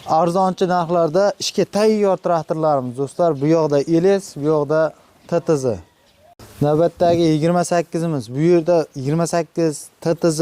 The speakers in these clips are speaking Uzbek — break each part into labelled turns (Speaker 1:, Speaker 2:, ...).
Speaker 1: arzonchi narxlarda ishga tayyor traktorlarimiz do'stlar. Bu yoqda Eles, bu yoqda TTZ. Navbatdagi 28imiz. Bu yerda 28 TTZ,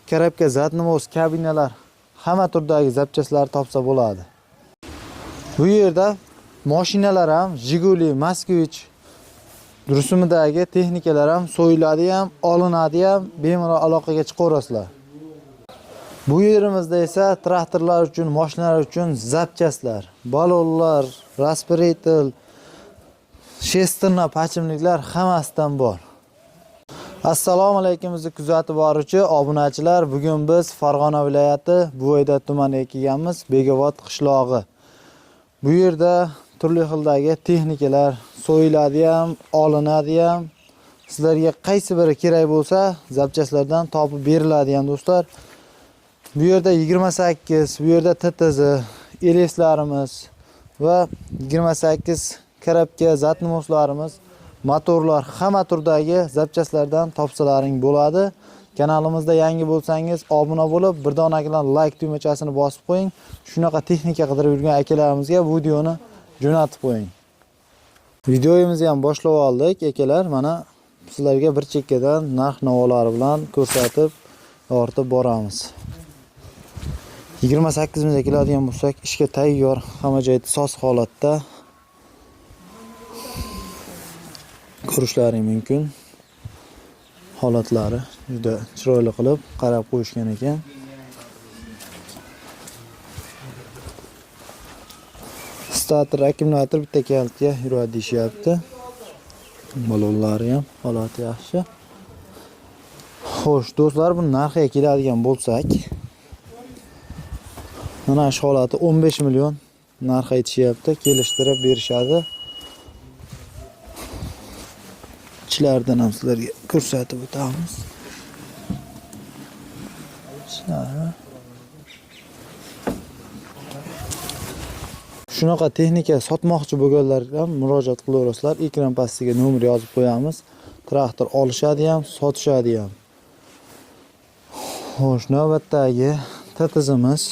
Speaker 1: Karabka, Zatnomos kabinalar, hamma turdagi zapchastlar topsa bo'ladi. Bu yerda mashinalar ham, Jiguli, Moskvich rusumidagi texnikalar ham so'yiladi ham, olinadi ham, bemalol aloqaga chiqaverasizlar. Bu yerimizda esa traktorlar uchun, mashinalar uchun zapchastlar, balonlar, respirator, shesterna, pachimliklar hammasidan bor. Assalomu alaykum bizni kuzatib boruvchi obunachilar. Bugun biz Farg'ona viloyati Buvayda tumaniga kelganmiz, Begobod qishlog'i. Bu yerda turli xildagi texnikalar so'yiladi ham, olinadi ham. Sizlarga qaysi biri kerak bo'lsa, zapchastlardan topib beriladi ham do'stlar. Bu yerda 28, bu yerda TTZ, Eleslarimiz va 28 Karabka, Zatnomoslarimiz, motorlar, hamma turdagi zapchastlardan topsalaring bo'ladi. Kanalimizda yangi bo'lsangiz, obuna bo'lib, bir donakilar like tugmachasini bosib qo'ying. Shunaqa texnika qidirib yurgan akalarimizga videoni jo'natib qo'ying. Videomizni ham boshlab oldik, akalar. Mana sizlarga bir chekkadan narx-navolari bilan ko'rsatib, yoritib boramiz. 28 mingga keladigan bo'lsak, ishga tayyor, hamma joyda soz holatda ko'rishlaring mumkin. Holatlari juda chiroyli qilib qarab qo'yishgan ekan. Starter, akkumulyator bitta kaltga yuradi deyishyapti. Balonlari ham holati yaxshi. Xo'sh, do'stlar, bu narxiga keladigan bo'lsak, mana shu holati 15 million narx aytishyapti, kelishtirib berishadi. Ichlardan ham sizlarga ko'rsatib o'tamiz. Shunaqa texnika sotmoqchi bo'lganlar ham murojaat qilaverasizlar. Ekran pastiga nomer yozib qo'yamiz. Traktor olishadi ham, sotishadi ham. Xo'sh, navbatdagi TTZimiz.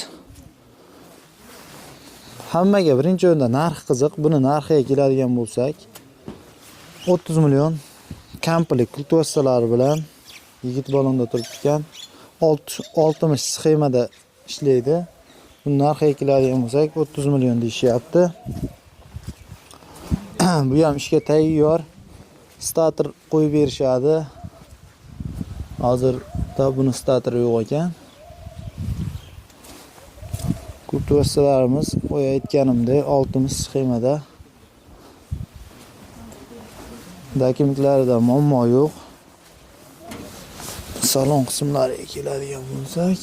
Speaker 1: Hammaga birinchi o'rinda narx qiziq. Buni narxiga keladigan bo'lsak, 30 million komplet kultivasiyalar bilan yigit balonda turib ekan. 60 sxemada ishlaydi. Bu narxiga keladigan bo'lsak, 30 million deyishyapti. Bu ham ishga tayyor. Starter qo'yib berishadi. Hozirda buni starteri yo'q ekan. Kultivasiyalarimiz boya aytganimdek 60 sxemada. Dokumentlarida muammo yo'q. Salon qismlariga keladigan bo'lsak,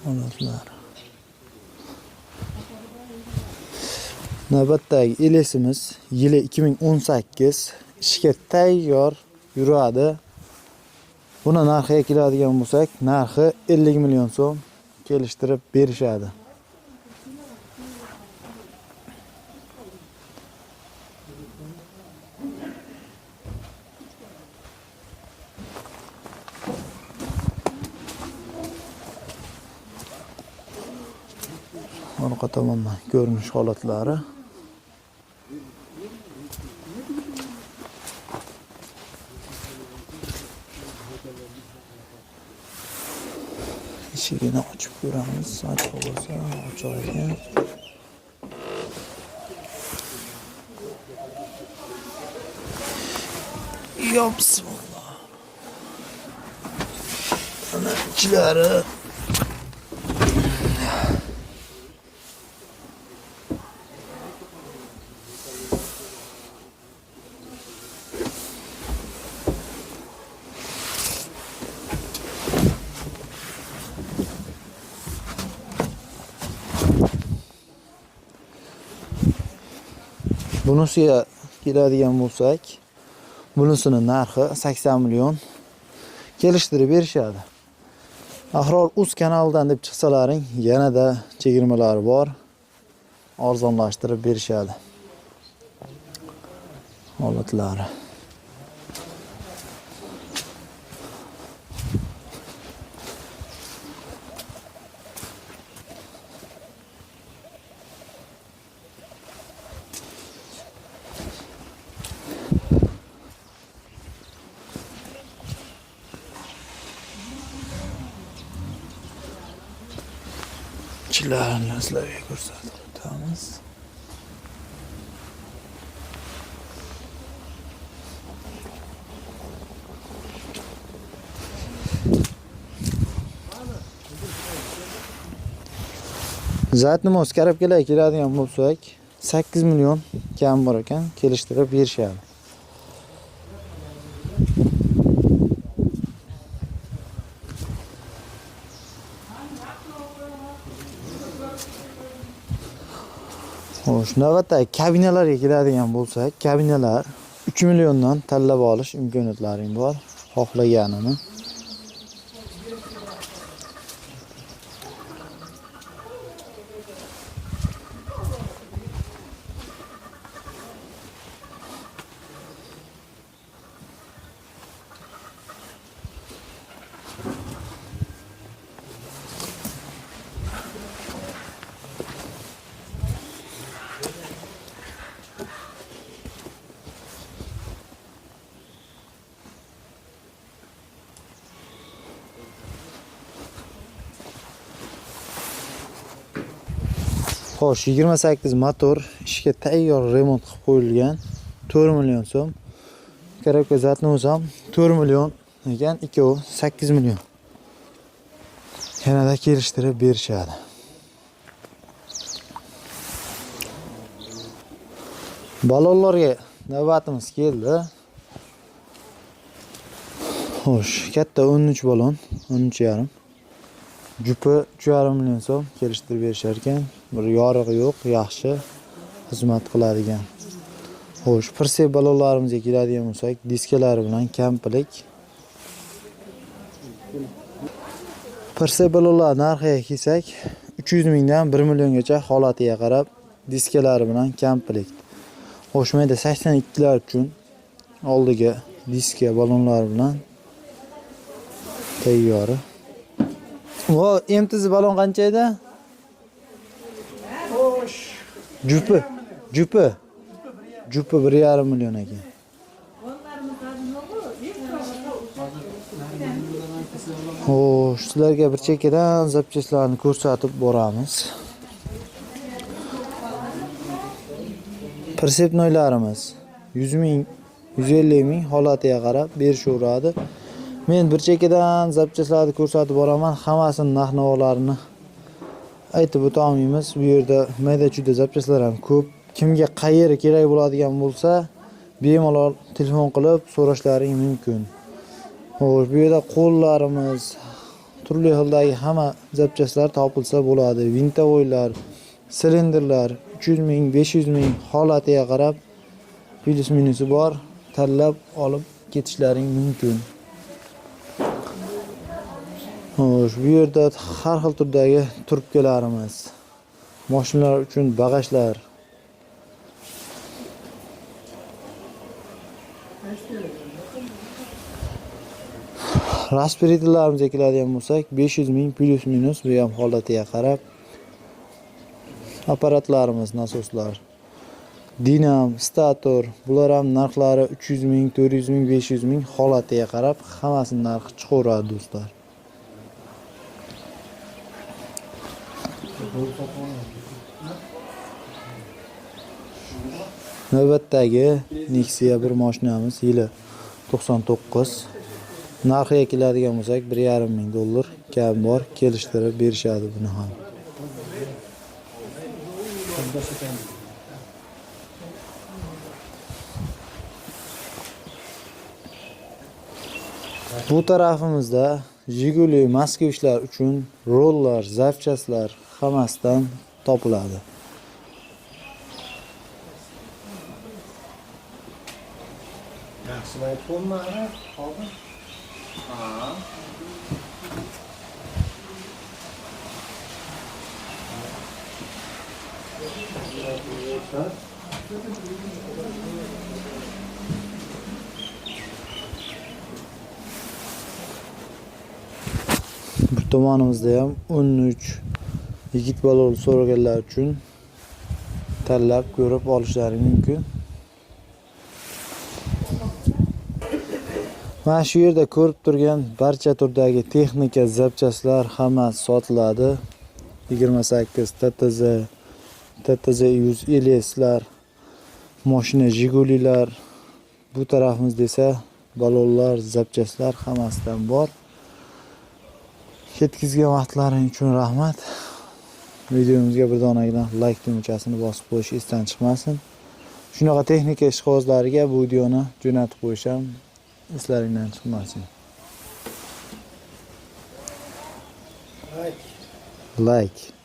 Speaker 1: holatlar. Navbatdagi Elesimiz yili 2018, ishga tayyor yuradi. Buni narxiga keladigan bo'lsak, narxi 50 million so'm kelishtirib berishadi. Orqa tomondan ko'rinish holatlari. Eshigini ochib ko'ramiz. Ochiq bo'lsa, ochiq ekan. Bismillah. Ana ichlari bunisiga keladigan bo'lsak, bunisini narxi 80 million kelishtirib berishadi. Ahror uz kanalidan deb chiqsalaring, yanada chegirmalari bor. Arzonlashtirib berishadi. holatlari. Chilarni sizlarga ko'rsatib o'tamiz. Zatni moskarab keladigan bo'lsak, 8 million kam bor ekan, kelishtirib berishadi. Xo'sh, navbatdagi kabinalarga keladigan bo'lsak, kabinalar 3 milliondan tanlab olish imkoniyatlaring bor, xohlaganini. Xo'sh, 28 motor ishga tayyor remont qilib qo'yilgan. 4 million so'm. Kerakli zatni o'zam 4 million ekan, ikkovi 8 million. Yanada kelishtirib berishadi. Balonlarga navbatimiz keldi. Xo'sh, katta 13 balon, 13,5. Jupi 3,5 million so'm kelishtirib berishar ekan. Bir yorig'i yo'q, yaxshi xizmat qiladigan. Xo'sh, Persep balonlarimizga keladigan bo'lsak, diskalari bilan komplet. Persep balonlar narxiga kelsak, 300 mingdan 1 milliongacha holatiga qarab diskalari bilan komplet. Xo'sh, mayda 82 lar uchun oldiga diska balonlar bilan tayyori. Vo, MTZ balon qancha edi? Xo'sh. Jupi 1,5 million ekan. Xo'sh, sizlarga bir chekkadan zapchastlarni ko'rsatib boramiz. Persep noylarimiz 100 ming, 150 ming holatiga qarab berishaveradi. Men bir chekkadan zapchastlarni ko'rsatib boraman, hammasini narx-navolarini aytib o'tamiz. Bu yerda mayda-chuyda zapchastlar ham ko'p. Kimga qayeri kerak bo'ladigan bo'lsa, bemalol telefon qilib so'rashlaring mumkin. Xo'sh, bu yerda qo'llarimiz, turli xildagi hamma zapchastlar topilsa bo'ladi. Vintovoylar, silindrlar 300 ming, 500 ming holatiga qarab plus minusi bor, tanlab olib ketishlaring mumkin. Xo'sh, bu yerda har xil turdagi trubkalarimiz, mashinalar uchun bagajlar, raspiratorlarimizga keladigan bo'lsak, 500 ming plus minus bu ham holatiga qarab. Apparatlarimiz, nasoslar, dinam, stator, bular ham narxlari 300 ming, 400 ming, 500 ming holatiga qarab hammasining narxi chiqaveradi do'stlar. Navbatdagi Nexia bir mashinamiz, yili 99. Narxiga keladigan bo'lsak, 1,5 ming dollar kam bor, kelishtirib berishadi buni ham. Bu tarafimizda Jiguli Moskvishlar uchun rollar, zapchastlar hammasidan topiladi.
Speaker 2: Yaxshilab qo'ymadi, hozir. Ha.
Speaker 1: Tomonimizda ham 13 yigit balon so'raganlar uchun tanlab ko'rib olishlari mumkin. Mana shu yerda ko'rib turgan barcha turdagi texnika zapchastlar hammasi sotiladi. 28 TTZ, TTZ 150lar, mashina Jigulilar, bu tarafimizda esa balonlar, zapchastlar hammasidan bor. Ketkizgan vaqtlaring uchun rahmat. Videomizga bir donagina like tugmachasini bosib qo'yish esdan chiqmasin. Shunaqa texnika ishqibozlariga bu videoni jo'natib qo'yisham eslaringdan chiqmasin. Like.